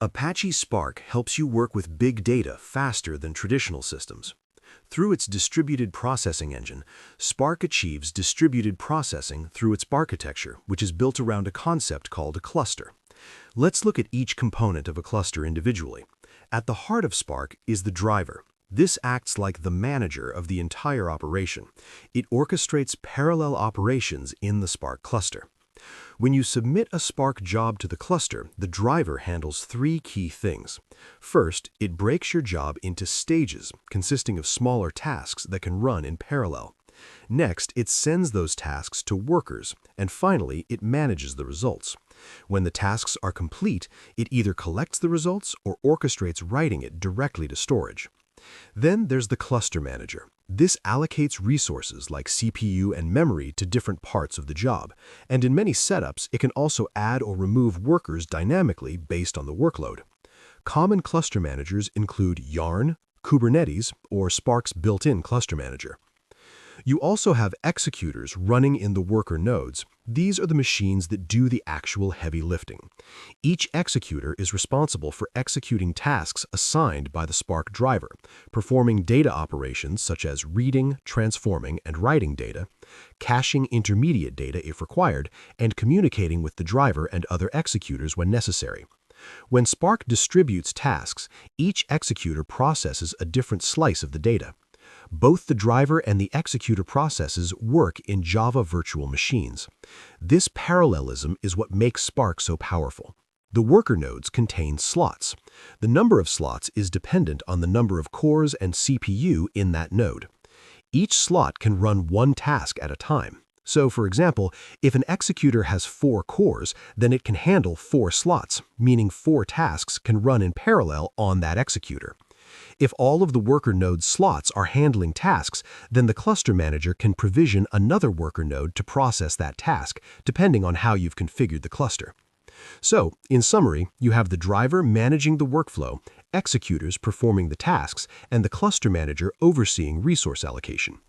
Apache Spark helps you work with big data faster than traditional systems. Through its distributed processing engine, Spark achieves distributed processing through its architecture, which is built around a concept called a cluster. Let's look at each component of a cluster individually. At the heart of Spark is the driver. This acts like the manager of the entire operation. It orchestrates parallel operations in the Spark cluster. When you submit a Spark job to the cluster, the driver handles three key things. First, it breaks your job into stages, consisting of smaller tasks that can run in parallel. Next, it sends those tasks to workers, and finally, it manages the results. When the tasks are complete, it either collects the results or orchestrates writing it directly to storage. Then there's the cluster manager. This allocates resources like CPU and memory to different parts of the job, and in many setups, it can also add or remove workers dynamically based on the workload. Common cluster managers include Yarn, Kubernetes, or Spark's built-in cluster manager. You also have executors running in the worker nodes. These are the machines that do the actual heavy lifting. Each executor is responsible for executing tasks assigned by the Spark driver, performing data operations such as reading, transforming, and writing data, caching intermediate data if required, and communicating with the driver and other executors when necessary. When Spark distributes tasks, each executor processes a different slice of the data. Both the driver and the executor processes work in Java virtual machines. This parallelism is what makes Spark so powerful. The worker nodes contain slots. The number of slots is dependent on the number of cores and CPU in that node. Each slot can run one task at a time. So, for example, if an executor has 4 cores, then it can handle 4 slots, meaning 4 tasks can run in parallel on that executor. If all of the worker node's slots are handling tasks, then the cluster manager can provision another worker node to process that task, depending on how you've configured the cluster. So, in summary, you have the driver managing the workflow, executors performing the tasks, and the cluster manager overseeing resource allocation.